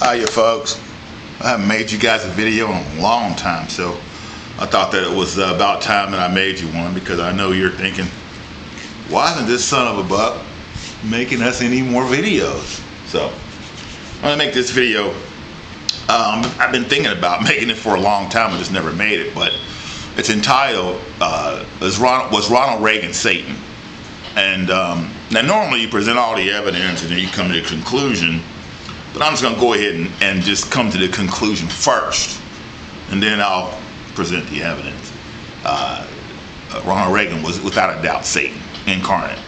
Hiya folks, I haven't made you guys a video in a long time, so I thought that it was about time that I made you one, because I know you're thinking, why isn't this son of a buck making us any more videos? So I'm gonna make this video. I've been thinking about making it for a long time, I just never made it, but it's entitled Was Ronald Reagan Satan? And now normally you present all the evidence and then you come to the conclusion, but I'm just going to go ahead and just come to the conclusion first, and then I'll present the evidence. Ronald Reagan was without a doubt Satan incarnate.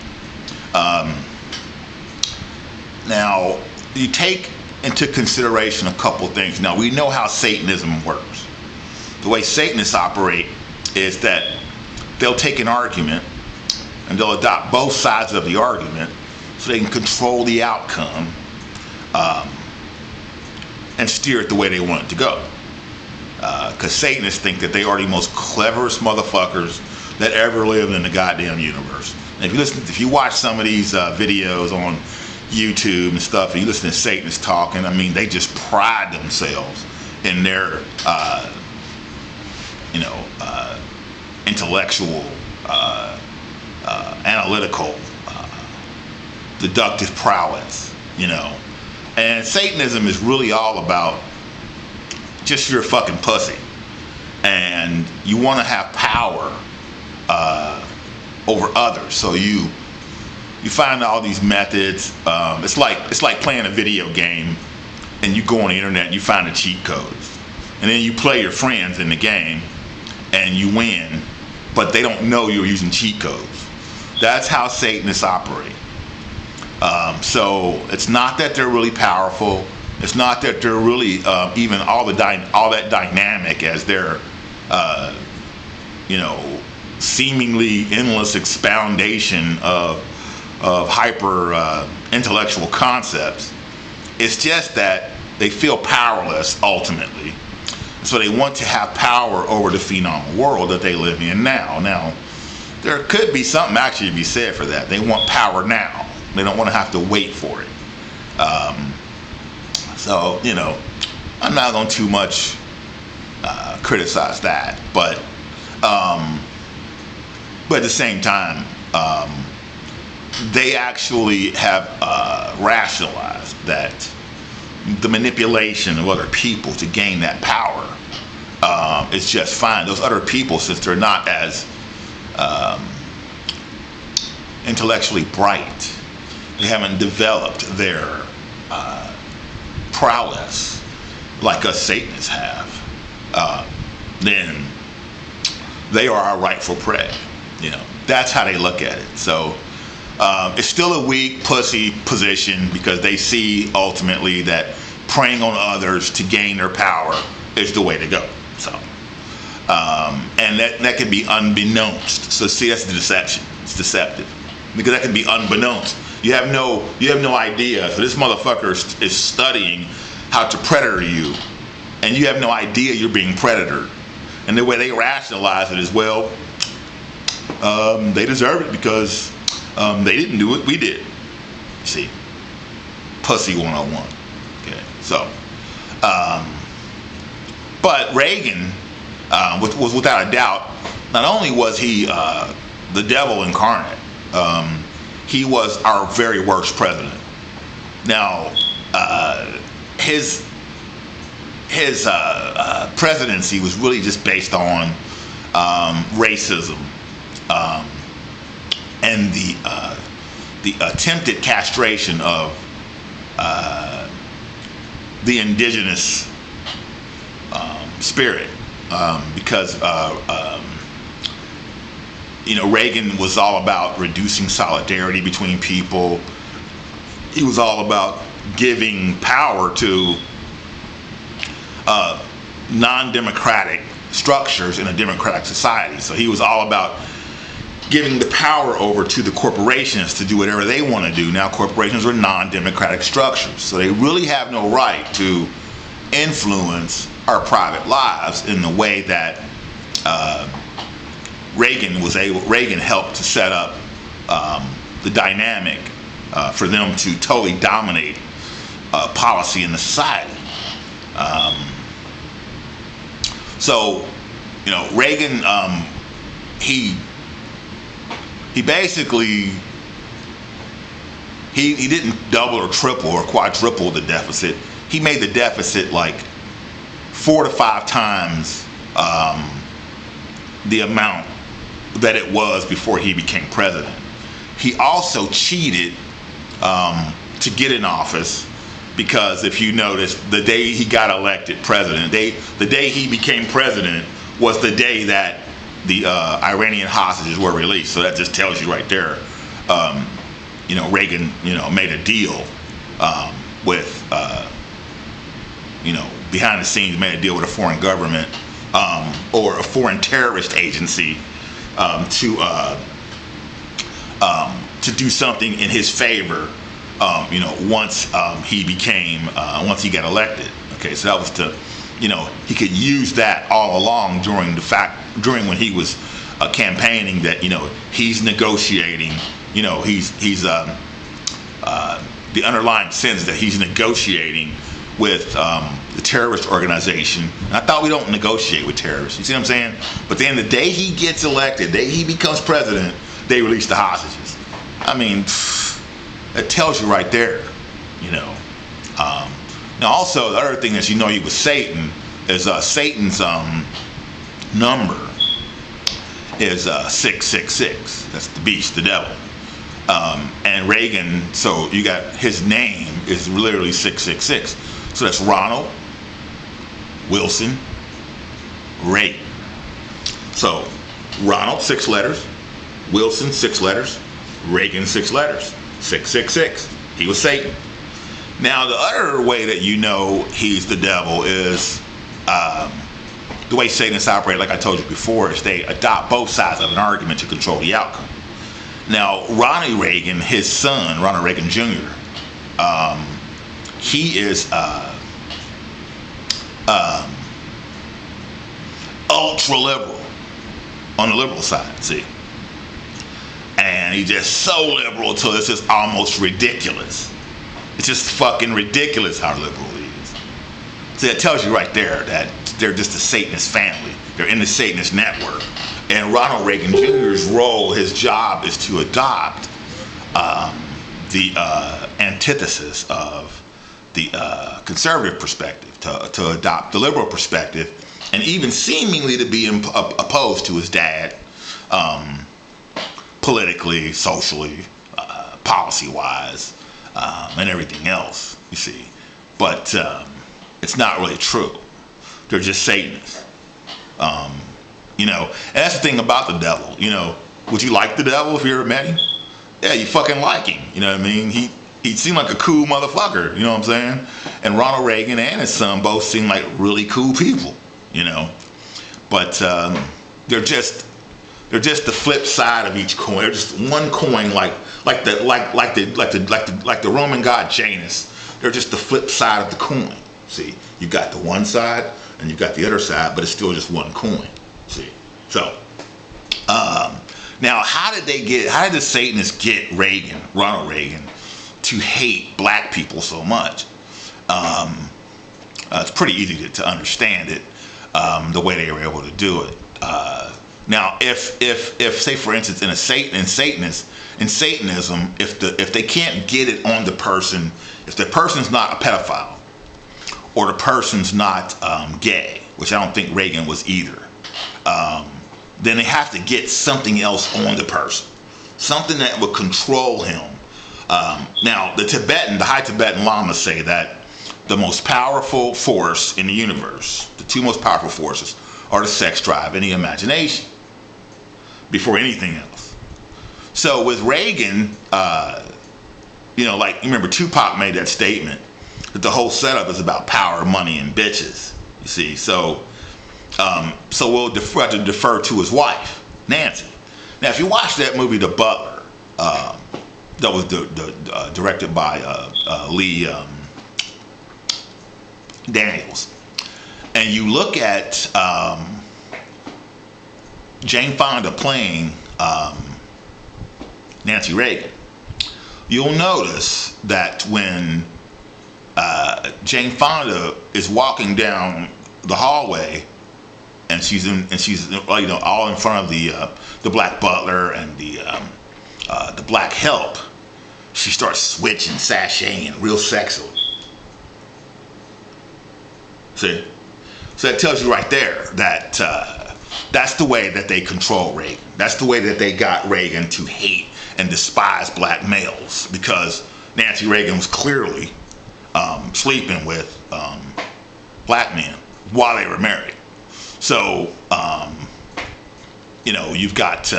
Now you take into consideration a couple things. Now we know how Satanism works. The way Satanists operate is that they'll take an argument and they'll adopt both sides of the argument so they can control the outcome and steer it the way they want it to go. Because Satanists think that they are the most cleverest motherfuckers that ever lived in the goddamn universe. And if you watch some of these videos on YouTube and stuff, and you listen to Satanists talking, I mean, they just pride themselves in their intellectual, analytical, deductive prowess, And Satanism is really all about just your fucking pussy, and you want to have power over others. So you find all these methods. It's like playing a video game, and you go on the internet and you find the cheat codes, and then you play your friends in the game, and you win, but they don't know you're using cheat codes. That's how Satanists operate. So it's not that they're really powerful. It's not that they're really even all that dynamic as their seemingly endless expoundation of hyper intellectual concepts. It's just that they feel powerless ultimately, so they want to have power over the phenomenal world that they live in now. Now, there could be something actually to be said for that. They want power now. They don't want to have to wait for it. So I'm not going to too much criticize that, but at the same time, they actually have rationalized that the manipulation of other people to gain that power is just fine. Those other people, since they're not as intellectually bright, they haven't developed their prowess like us Satanists have, then they are our rightful prey. That's how they look at it. So it's still a weak pussy position, because they see ultimately that preying on others to gain their power is the way to go. So and that can be unbeknownst. So see, that's the deception. It's deceptive, because that can be unbeknownst. You have no idea. So this motherfucker is studying how to predator you, and you have no idea you're being predatored. And the way they rationalize it is, well, they deserve it because they didn't do it, we did. See, pussy 101. Okay, so, but Reagan was without a doubt, not only was he the devil incarnate, he was our very worst president. Now, his presidency was really just based on racism and the attempted castration of the indigenous spirit, because Reagan was all about reducing solidarity between people. He was all about giving power to non-democratic structures in a democratic society. So he was all about giving the power over to the corporations to do whatever they want to do. Now, corporations are non-democratic structures, so they really have no right to influence our private lives in the way that Reagan helped to set up the dynamic for them to totally dominate policy in the society. Um, so, Reagan, he basically, he didn't double or triple or quadruple the deficit. He made the deficit like 4 to 5 times the amount that it was before he became president. He also cheated to get in office, because if you notice, the day he got elected president, the day he became president was the day that the Iranian hostages were released. So that just tells you right there, Reagan, made a deal with, behind the scenes, made a deal with a foreign government or a foreign terrorist agency to do something in his favor. Once he got elected. Okay, so that was to, he could use that all along during when he was campaigning, that he's negotiating. He's the underlying sense that he's negotiating with the terrorist organization. And I thought we don't negotiate with terrorists. You see what I'm saying? But then the day he gets elected, the day he becomes president, they release the hostages. I mean, it tells you right there, Now, also, the other thing that he was Satan is Satan's number is 666. That's the beast, the devil. And Reagan, so you got his name is literally 666. So that's Ronald Wilson Reagan. So Ronald, 6 letters. Wilson, 6 letters. Reagan, 6 letters. 666. He was Satan. Now, the other way that he's the devil is the way Satanists operate, like I told you before, is they adopt both sides of an argument to control the outcome. Now, Ronald Reagan, his son, Ronald Reagan Jr., he is ultra-liberal on the liberal side, see? And he's just so liberal until it's just almost ridiculous. It's just fucking ridiculous how liberal he is. So that tells you right there that they're just a Satanist family. They're in the Satanist network. And Ronald Reagan Jr.'s role, his job, is to adopt the antithesis of the conservative perspective, to adopt the liberal perspective, and even seemingly to be opposed to his dad, politically, socially, policy-wise, and everything else, you see. But it's not really true. They're just Satanists. And that's the thing about the devil. Would you like the devil if you ever met him? Yeah, you fucking like him. You know what I mean? He seemed like a cool motherfucker. You know what I'm saying? And Ronald Reagan and his son both seem like really cool people. But they're just the flip side of each coin. They're just one coin, like the Roman god Janus. They're just the flip side of the coin. See, you got the one side and you got the other side, but it's still just one coin. See, so now how did the Satanists get Ronald Reagan, to hate black people so much? It's pretty easy to understand it, the way they were able to do it. Now, if say for instance in Satanism, if they can't get it on the person, if the person's not a pedophile, or the person's not gay, which I don't think Reagan was either, then they have to get something else on the person, something that would control him. Now, the high Tibetan lamas say that the most powerful force in the universe, the two most powerful forces, are the sex drive and the imagination, before anything else. So with Reagan, like, you remember Tupac made that statement that the whole setup is about power, money, and bitches. You see, so we'll have to defer to his wife, Nancy. Now, if you watch that movie, The Butler, that was directed by Lee Daniels, and you look at Jane Fonda playing Nancy Reagan, you'll notice that when Jane Fonda is walking down the hallway, and she's all in front of the black butler and the black help. She starts switching, sashaying, real sexily. See? So that tells you right there that that's the way that they control Reagan. That's the way that they got Reagan to hate and despise black males, because Nancy Reagan was clearly sleeping with black men while they were married. So, you've got,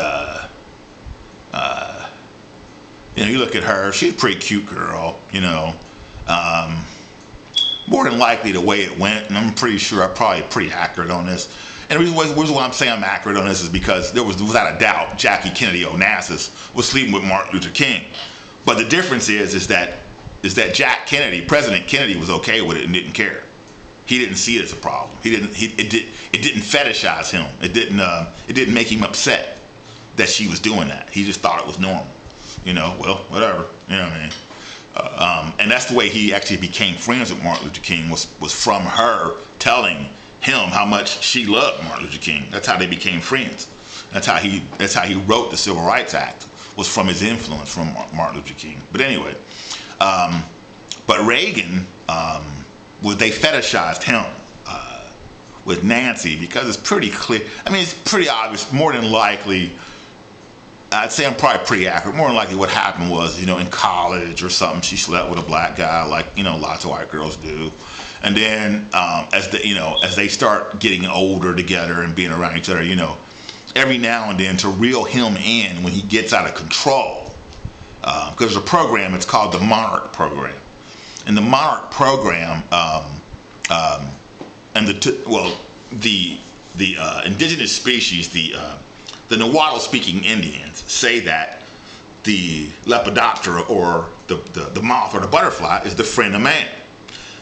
you look at her, she's a pretty cute girl, more than likely the way it went, and I'm pretty sure I'm probably pretty accurate on this. And the reason why I'm saying I'm accurate on this is because there was, without a doubt, Jackie Kennedy Onassis was sleeping with Martin Luther King. But the difference is that Jack Kennedy, President Kennedy, was okay with it and didn't care. He didn't see it as a problem. It didn't fetishize him. It didn't make him upset that she was doing that. He just thought it was normal. Well, whatever. You know what I mean? And that's the way he actually became friends with Martin Luther King, was from her telling him how much she loved Martin Luther King. That's how they became friends. That's how he wrote the Civil Rights Act, was from his influence from Martin Luther King. But anyway, but Reagan, they fetishized him with Nancy, because it's pretty clear. I mean, it's pretty obvious. More than likely, I'd say I'm probably pretty accurate. More than likely, what happened was, in college or something, she slept with a black guy, like lots of white girls do. And then as they start getting older together and being around each other, every now and then, to reel him in when he gets out of control, because there's a program. It's called the Monarch Program, and the Monarch Program, and the indigenous species, the Nahuatl-speaking Indians, say that the lepidoptera, or the moth or the butterfly, is the friend of man.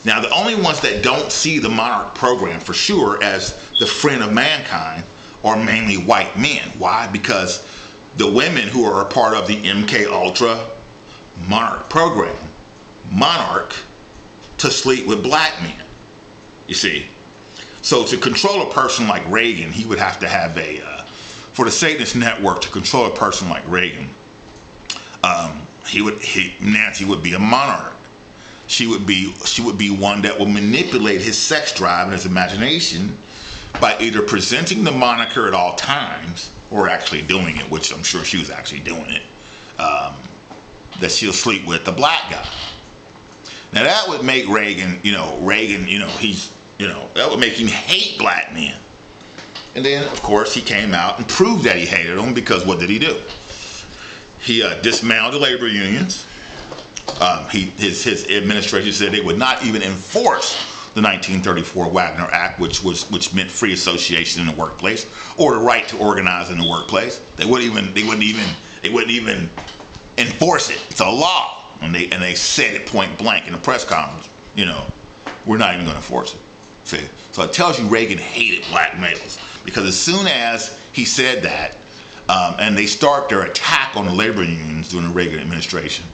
Now, the only ones that don't see the Monarch Program for sure as the friend of mankind are mainly white men. Why? Because the women who are a part of the MK Ultra Monarch Program monarch to sleep with black men. You see? So to control a person like Reagan, he would have to have for the Satanist network to control a person like Reagan, Nancy would be a monarch. She would be one that would manipulate his sex drive and his imagination by either presenting the moniker at all times or actually doing it, which I'm sure she was actually doing it, that she'll sleep with the black guy. Now that would make Reagan, that would make him hate black men. And then, of course, he came out and proved that he hated them, because what did he do? He dismantled the labor unions. His administration said they would not even enforce the 1934 Wagner Act, which meant free association in the workplace, or the right to organize in the workplace. They wouldn't even enforce it. It's a law, and they said it point blank in a press conference. We're not even going to enforce it. See? So it tells you Reagan hated black males, because as soon as he said that, and they start their attack on the labor unions during the Reagan administration,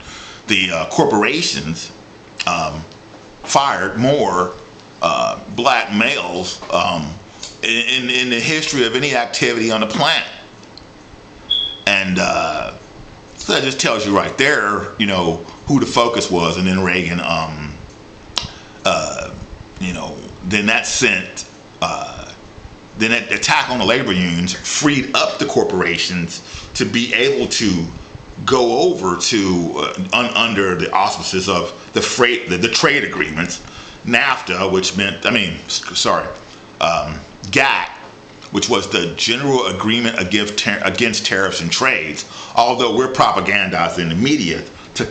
the corporations fired more black males in the history of any activity on the planet. And so that just tells you right there, who the focus was. And then Reagan, then that sent, then that attack on the labor unions freed up the corporations to be able to go over to under the auspices of the trade agreements, NAFTA, which meant, GATT, which was the General Agreement Against Tariffs and Trades. Although we're propagandized in the media to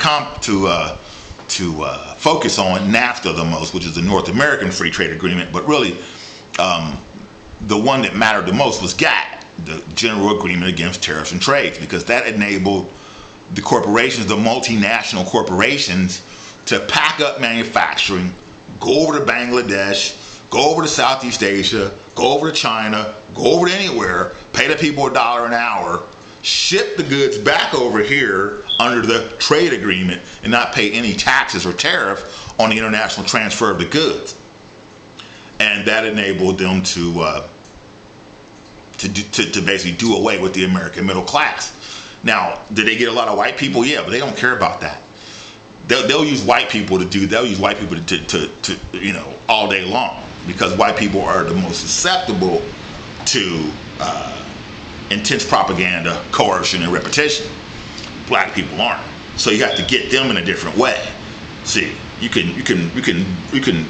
focus on NAFTA the most, which is the North American Free Trade Agreement, but really the one that mattered the most was GATT, the General Agreement Against Tariffs and Trades, because that enabled the corporations, the multinational corporations, to pack up manufacturing, go over to Bangladesh, go over to Southeast Asia, go over to China, go over to anywhere, pay the people $1 an hour, ship the goods back over here under the trade agreement and not pay any taxes or tariff on the international transfer of the goods. And that enabled them to basically do away with the American middle class. Now, did they get a lot of white people? Yeah, but they don't care about that. They'll use white people to all day long, because white people are the most susceptible to intense propaganda, coercion, and repetition. Black people aren't. So you have to get them in a different way. See, you can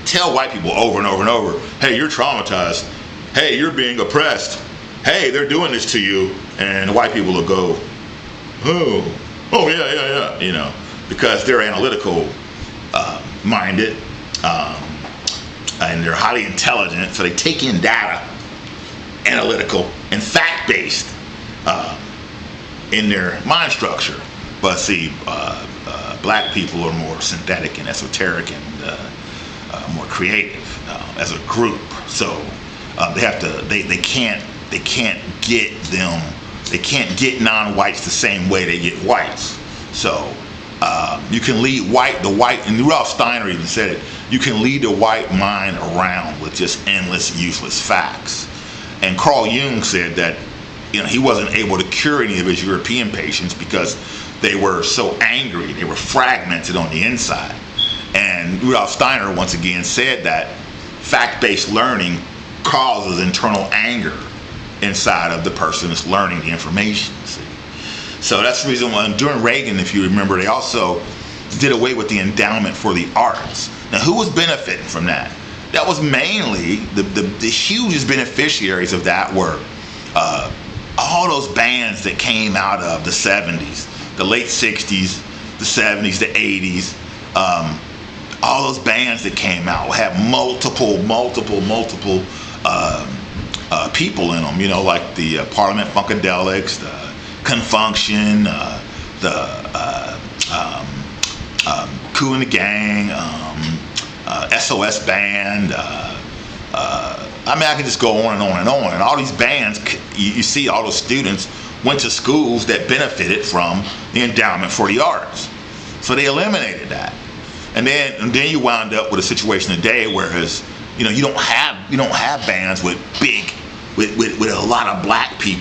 tell white people over and over and over, hey, you're traumatized. Hey, you're being oppressed. Hey, they're doing this to you. And the white people will go, oh yeah, because they're analytical minded, and they're highly intelligent, so they take in data, analytical and fact-based in their mind structure. But see, black people are more synthetic and esoteric and more creative as a group. So they can't get non-whites the same way they get whites. So you can lead the white, and Rudolf Steiner even said it, you can lead the white mind around with just endless, useless facts. And Carl Jung said that he wasn't able to cure any of his European patients because they were so angry, they were fragmented on the inside. And Rudolf Steiner once again said that fact-based learning causes internal anger inside of the person that's learning the information. See? So that's the reason why during Reagan, if you remember, they also did away with the endowment for the arts. Now, who was benefiting from that? That was mainly the hugest beneficiaries of that were all those bands that came out of the 70s, the late 60s, the 70s, the 80s. All those bands that came out had multiple people in them, like the Parliament Funkadelics, the Confunction, the Kool and the Gang, SOS Band. I can just go on and on and on. And all these bands, you see all those students went to schools that benefited from the endowment for the arts. So they eliminated that. And then you wound up with a situation today, whereas you don't have bands with a lot of black people